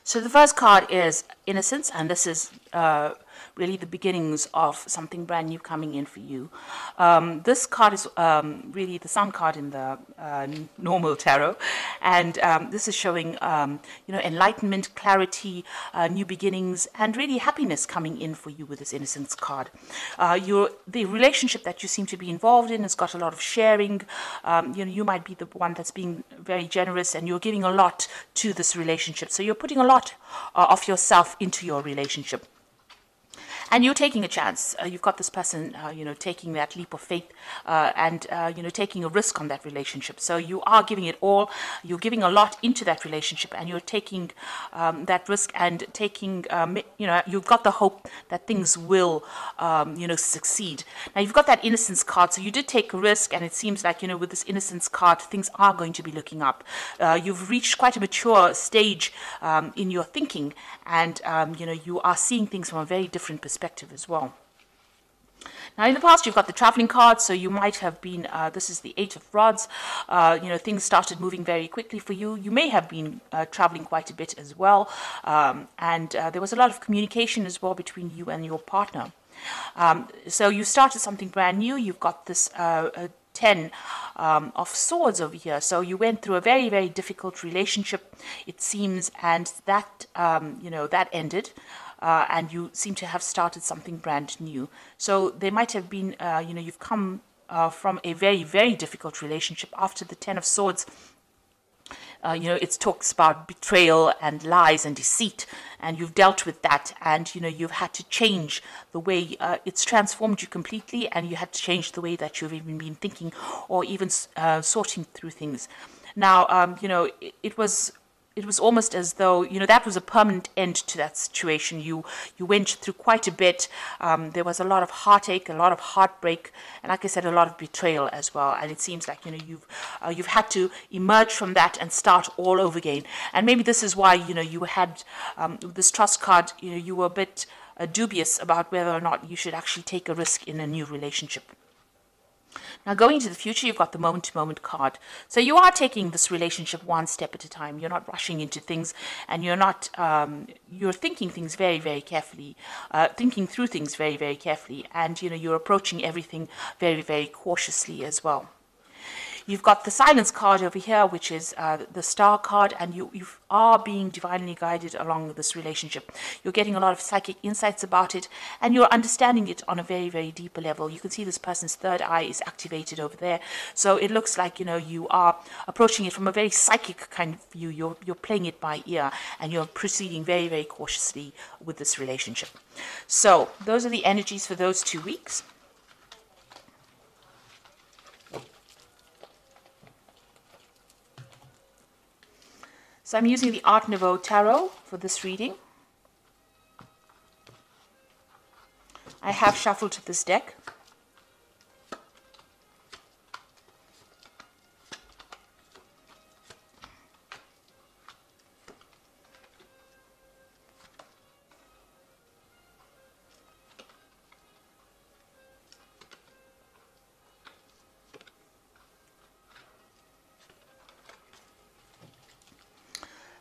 So the first card is Innocence, and this is really the beginnings of something brand new coming in for you. This card is really the sun card in the normal tarot, and this is showing enlightenment, clarity, new beginnings, and really happiness coming in for you with this Innocence card. The relationship that you seem to be involved in has got a lot of sharing. You might be the one that's being very generous, and you're giving a lot to this relationship. So you're putting a lot of yourself into your relationship. And you're taking a chance. You've got this person, taking that leap of faith and taking a risk on that relationship. So you are giving it all. You're giving a lot into that relationship, and you're taking that risk and taking, you've got the hope that things will, succeed. Now, you've got that Innocence card. So you did take a risk, and it seems like, with this Innocence card, things are going to be looking up. You've reached quite a mature stage in your thinking, and, you are seeing things from a very different perspective as well. Now, in the past, you've got the traveling card, so you might have been, this is the Eight of Rods, things started moving very quickly for you. You may have been traveling quite a bit as well, and there was a lot of communication as well between you and your partner. So you started something brand new. You've got this 10 of Swords over here. So you went through a very, very difficult relationship, it seems, and that, that ended. And you seem to have started something brand new. So there might have been, you've come from a very, very difficult relationship. After the 10 of Swords, it talks about betrayal and lies and deceit, and you've dealt with that, and, you've had to change the way it's transformed you completely, and you had to change the way that you've even been thinking or even sorting through things. Now, it was almost as though, that was a permanent end to that situation. You went through quite a bit. There was a lot of heartache, a lot of heartbreak, and like I said, a lot of betrayal as well. And it seems like, you've had to emerge from that and start all over again. And maybe this is why, you had this Trust card, you were a bit dubious about whether or not you should actually take a risk in a new relationship. Now, going into the future, you've got the moment-to-moment card. So you are taking this relationship one step at a time. You're not rushing into things, and you're not, you're thinking things very, very carefully, thinking through things very, very carefully, and, you're approaching everything very, very cautiously as well. You've got the Silence card over here, which is the Star card, and you are being divinely guided along this relationship. You're getting a lot of psychic insights about it, and you're understanding it on a very, very deeper level. You can see this person's third eye is activated over there. So it looks like, you are approaching it from a very psychic kind of view. You're playing it by ear, and you're proceeding very, very cautiously with this relationship. So those are the energies for those 2 weeks. So I'm using the Art Nouveau Tarot for this reading. I have shuffled this deck.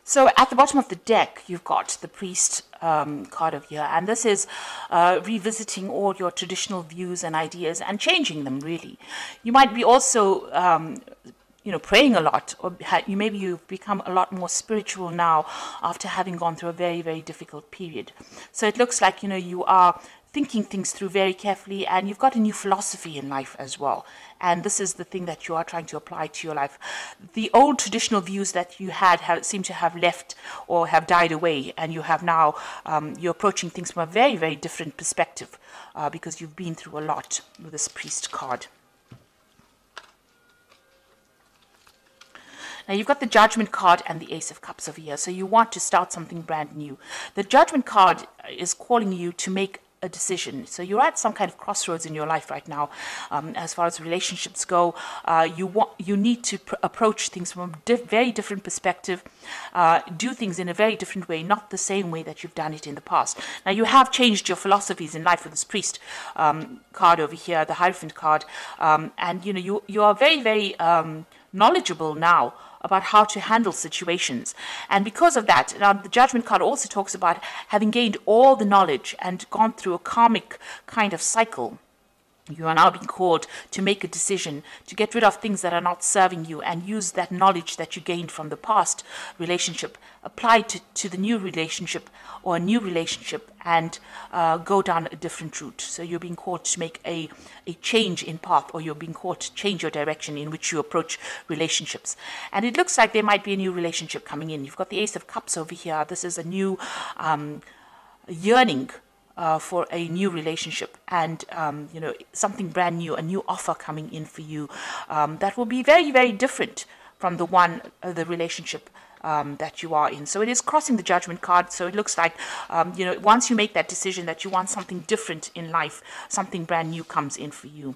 So at the bottom of the deck, you've got the Priest card over here, and this is revisiting all your traditional views and ideas and changing them, really. You might be also, praying a lot, or maybe you've become a lot more spiritual now after having gone through a very, very difficult period. So it looks like, you are thinking things through very carefully, and you've got a new philosophy in life as well. And this is the thing that you are trying to apply to your life. The old traditional views that you had seem to have left or have died away, and you have now, you're approaching things from a very, very different perspective because you've been through a lot with this Priest card. Now, you've got the Judgment card and the Ace of Cups over here, so you want to start something brand new. The Judgment card is calling you to make a decision. So you're at some kind of crossroads in your life right now. As far as relationships go, you need to approach things from a very different perspective, do things in a very different way, not the same way that you've done it in the past. Now, you have changed your philosophies in life with this Priest card over here, the Hierophant card, and you are very, very knowledgeable now about how to handle situations. And because of that, now the Judgment card also talks about having gained all the knowledge and gone through a karmic kind of cycle. You are now being called to make a decision, to get rid of things that are not serving you, and use that knowledge that you gained from the past relationship, apply to the new relationship or a new relationship, and go down a different route. So you're being called to make a change in path, or you're being called to change your direction in which you approach relationships. And it looks like there might be a new relationship coming in. You've got the Ace of Cups over here. This is a new yearning for a new relationship, and something brand new, a new offer coming in for you that will be very, very different from the relationship that you are in. So it is crossing the Judgment card. So it looks like once you make that decision that you want something different in life, something brand new comes in for you.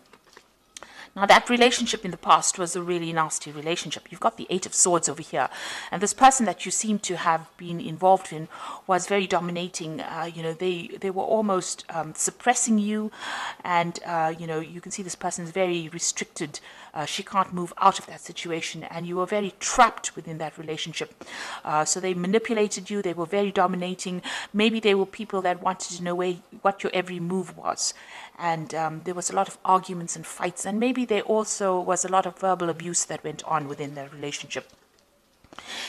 Now, that relationship in the past was a really nasty relationship. You've got the Eight of Swords over here. And this person that you seem to have been involved in was very dominating. They were almost suppressing you. And, you can see this person is very restricted. She can't move out of that situation. And you were very trapped within that relationship. So they manipulated you. They were very dominating. Maybe they were people that wanted to know what your every move was. And there was a lot of arguments and fights, and maybe there also was a lot of verbal abuse that went on within their relationship.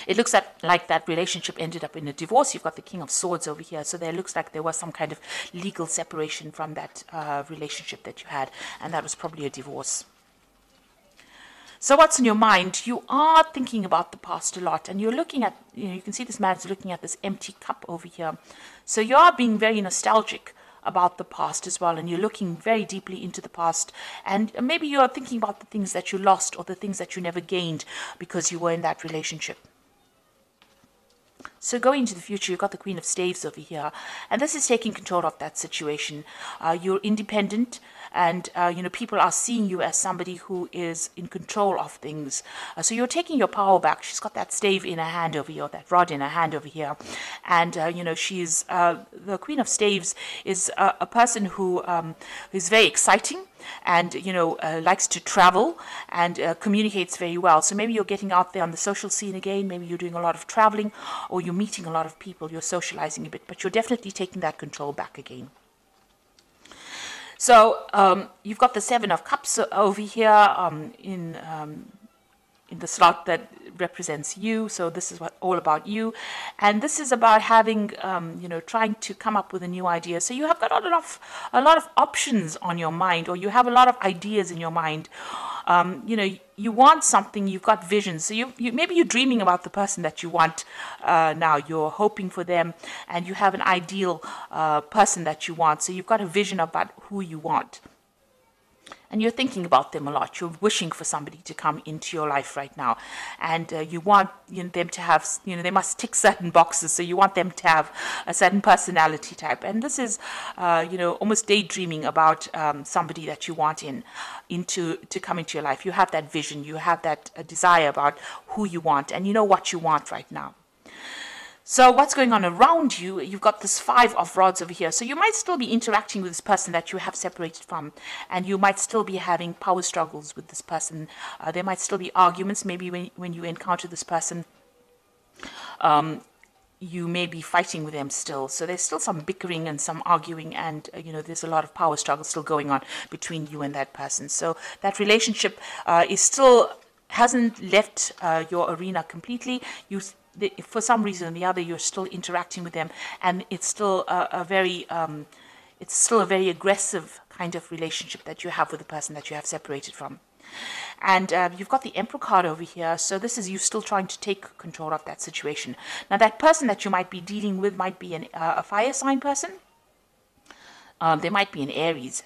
It looks like that relationship ended up in a divorce. You've got the King of Swords over here, so there looks like there was some kind of legal separation from that relationship that you had, and that was probably a divorce. So what's in your mind? You are thinking about the past a lot, and you're looking at, you can see this man's looking at this empty cup over here. So you are being very nostalgic about the past as well, and you're looking very deeply into the past, and maybe you're thinking about the things that you lost or the things that you never gained because you were in that relationship. So going into the future, you've got the Queen of Staves over here, and this is taking control of that situation. You're independent, and people are seeing you as somebody who is in control of things. So you're taking your power back. She's got that stave in her hand over here, that rod in her hand over here, and she's the Queen of Staves is a person who is very exciting, and likes to travel and communicates very well. So maybe you're getting out there on the social scene again. Maybe you're doing a lot of traveling, or you're meeting a lot of people. You're socializing a bit, but you're definitely taking that control back again. So you've got the Seven of Cups over here in the slot that represents you. So this is all about you, and this is about having trying to come up with a new idea. So you have got a lot of options on your mind, or you have a lot of ideas in your mind. You want something, you've got visions. So you maybe you're dreaming about the person that you want now. You're hoping for them, and you have an ideal person that you want. So you've got a vision about who you want. And you're thinking about them a lot. You're wishing for somebody to come into your life right now. And you want them to have, they must tick certain boxes. So you want them to have a certain personality type. And this is, almost daydreaming about somebody that you want to come into your life. You have that vision. You have that desire about who you want. And you know what you want right now. So what's going on around you? You've got this Five of Rods over here. So you might still be interacting with this person that you have separated from, and you might still be having power struggles with this person. There might still be arguments. Maybe when you encounter this person, you may be fighting with them still. So there's still some bickering and some arguing, and there's a lot of power struggle still going on between you and that person. So that relationship hasn't left your arena completely. For some reason or the other, you're still interacting with them, and it's still a very aggressive kind of relationship that you have with the person that you have separated from. And you've got the Emperor card over here, so this is you still trying to take control of that situation. Now, that person that you might be dealing with might be a fire sign person. They might be an Aries,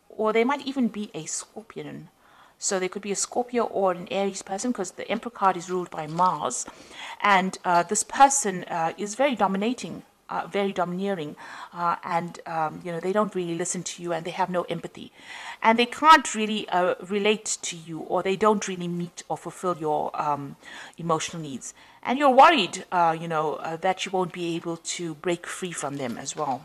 or they might even be a Scorpion. So there could be a Scorpio or an Aries person, because the Emperor card is ruled by Mars. And this person is very dominating, very domineering, and they don't really listen to you, and they have no empathy. And they can't really relate to you, or they don't really meet or fulfill your emotional needs. And you're worried, that you won't be able to break free from them as well.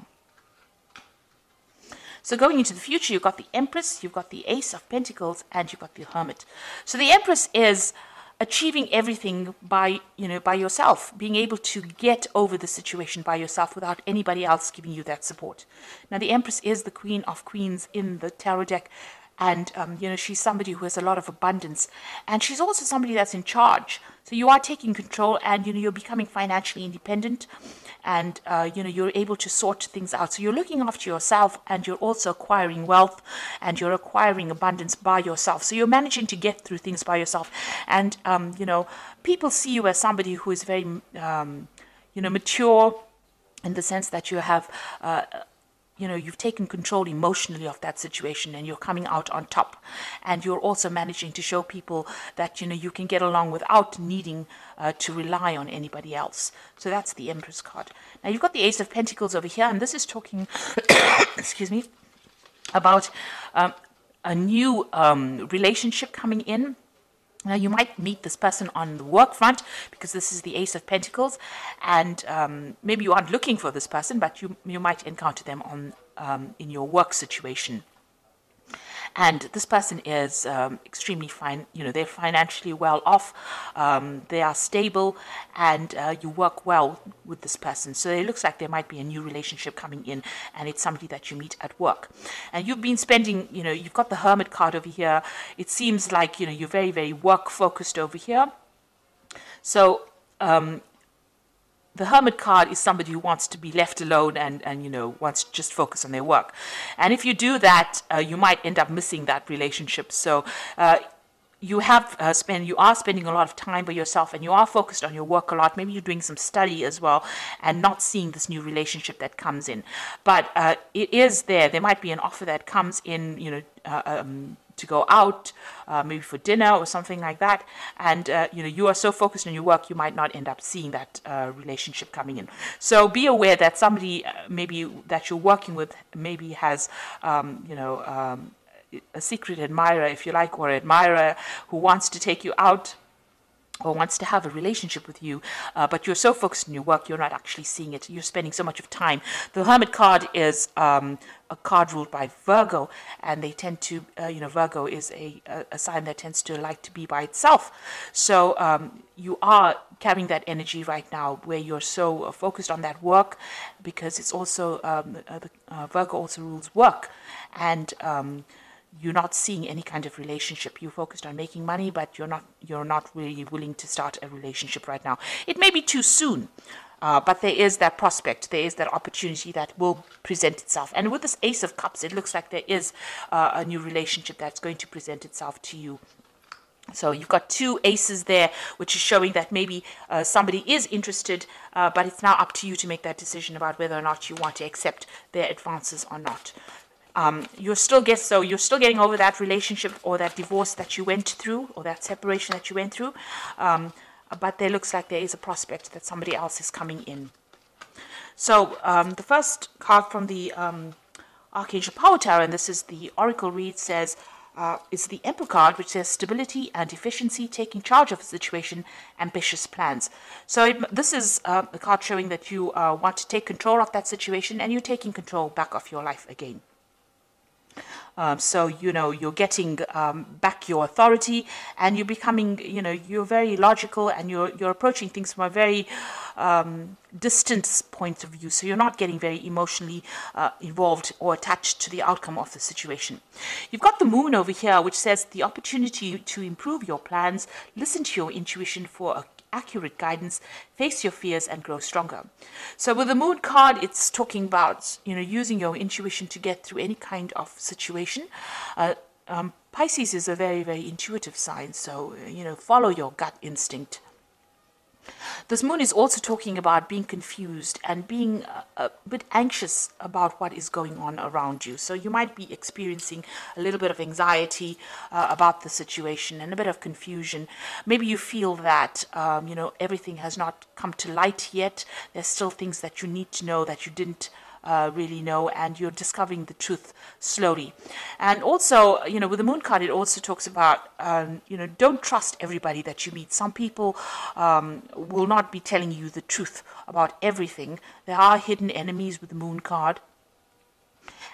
So going into the future, you've got the Empress, you've got the Ace of Pentacles, and you've got the Hermit. So the Empress is achieving everything by by yourself, being able to get over the situation by yourself without anybody else giving you that support. Now the Empress is the Queen of Queens in the tarot deck, and she's somebody who has a lot of abundance, and she's also somebody that's in charge. So you are taking control, and you're becoming financially independent, and you're able to sort things out. So you're looking after yourself, and you're also acquiring wealth, and you're acquiring abundance by yourself. So you're managing to get through things by yourself, and people see you as somebody who is very mature, in the sense that you have you've taken control emotionally of that situation, and you're coming out on top, and you're also managing to show people that you can get along without needing to rely on anybody else. So that's the Empress card. Now you've got the Ace of Pentacles over here, and this is talking excuse me, about a new relationship coming in. Now, you might meet this person on the work front, because this is the Ace of Pentacles, and maybe you aren't looking for this person, but you might encounter them on in your work situation. And this person is extremely fine. They're financially well off. They are stable, and you work well with this person. So it looks like there might be a new relationship coming in, and it's somebody that you meet at work. And you've been spending, you've got the Hermit card over here. It seems like, you're very, very work focused over here. So, the Hermit card is somebody who wants to be left alone, and wants to just focus on their work. And if you do that, you might end up missing that relationship. So you are spending a lot of time by yourself, and you are focused on your work a lot. Maybe you're doing some study as well, and not seeing this new relationship that comes in. But it is there. There might be an offer that comes in, to go out, maybe for dinner or something like that, and you are so focused on your work, you might not end up seeing that relationship coming in. So be aware that somebody maybe that you're working with maybe has a secret admirer, if you like, or admirer who wants to take you out or wants to have a relationship with you, but you're so focused on your work, you're not actually seeing it. You're spending so much of time. The Hermit card is a card ruled by Virgo, and they tend to, Virgo is a sign that tends to like to be by itself. So you are carrying that energy right now, where you're so focused on that work, because it's also, Virgo also rules work, and you're not seeing any kind of relationship. You're focused on making money, but you're not really willing to start a relationship right now. It may be too soon, but there is that prospect, there is that opportunity that will present itself. And with this Ace of Cups, it looks like there is a new relationship that's going to present itself to you. So you've got two aces there, which is showing that maybe somebody is interested, but it's now up to you to make that decision about whether or not you want to accept their advances or not. You're still getting over that relationship or that divorce that you went through, or that separation that you went through, but there looks like there is a prospect that somebody else is coming in. So the first card from the Archangel Power Tarot, and this is the Oracle read, says it's the Emperor card, which says stability and efficiency, taking charge of a situation, ambitious plans. So this is a card showing that you want to take control of that situation, and you're taking control back of your life again. So, you're getting back your authority, and you're becoming, you're very logical, and you're approaching things from a very distant point of view. So you're not getting very emotionally involved or attached to the outcome of the situation. You've got the Moon over here, which says the opportunity to improve your plans, listen to your intuition for accurate guidance, face your fears, and grow stronger. So with the Moon card, it's talking about using your intuition to get through any kind of situation. Pisces is a very, very intuitive sign, so follow your gut instinct. This Moon is also talking about being confused and being a bit anxious about what is going on around you. So you might be experiencing a little bit of anxiety about the situation, and a bit of confusion. Maybe you feel that, everything has not come to light yet. There's still things that you need to know that you didn't really know, and you're discovering the truth slowly. And also, with the Moon card, it also talks about, don't trust everybody that you meet. Some people will not be telling you the truth about everything. There are hidden enemies with the Moon card.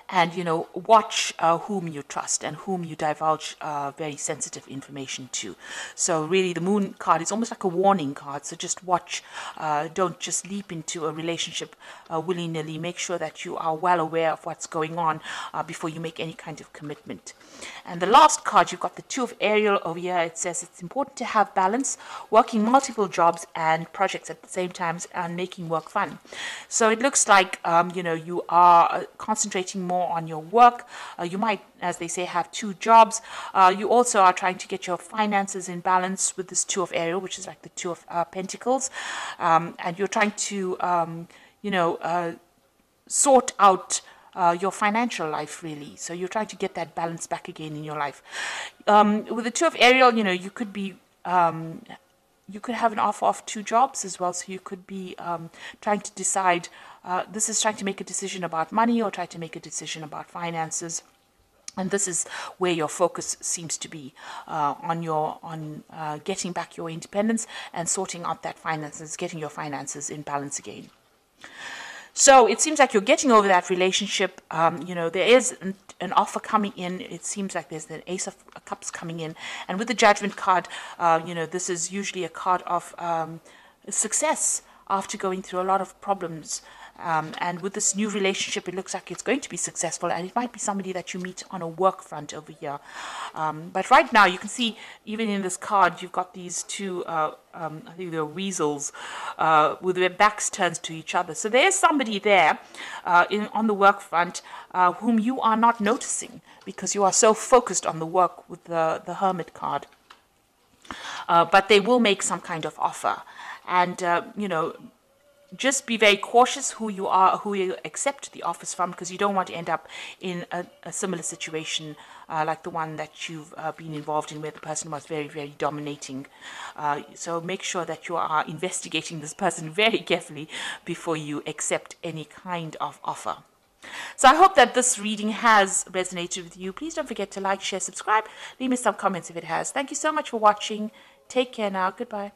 and watch whom you trust and whom you divulge very sensitive information to. So really the Moon card is almost like a warning card, so just watch. Don't just leap into a relationship willy-nilly. Make sure that you are well aware of what's going on before you make any kind of commitment. And the last card, you've got the Two of Ariel over here. It says it's important to have balance, working multiple jobs and projects at the same time, and making work fun. So it looks like you are concentrating more on your work. You might, as they say, have two jobs. You also are trying to get your finances in balance with this Two of Ariel, which is like the Two of Pentacles, and you're trying to sort out your financial life, really. So you're trying to get that balance back again in your life. With the Two of Ariel, you could be you could have an offer of two jobs as well. So you could be trying to decide. This is trying to make a decision about money, or try to make a decision about finances. And this is where your focus seems to be, on getting back your independence and sorting out that finances, getting your finances in balance again. So it seems like you're getting over that relationship. There is an offer coming in. It seems like there's an Ace of Cups coming in. And with the Judgment card, this is usually a card of success after going through a lot of problems. And with this new relationship, it looks like it's going to be successful, and it might be somebody that you meet on a work front over here. But right now, you can see, even in this card, you've got these two, I think they're weasels, with their backs turned to each other. So there's somebody there on the work front whom you are not noticing because you are so focused on the work with the Hermit card. But they will make some kind of offer. And, just be very cautious who you accept the offers from, because you don't want to end up in a similar situation like the one that you've been involved in, where the person was very, very dominating. So make sure that you are investigating this person very carefully before you accept any kind of offer. So I hope that this reading has resonated with you. Please don't forget to like, share, subscribe. Leave me some comments if it has. Thank you so much for watching. Take care now. Goodbye.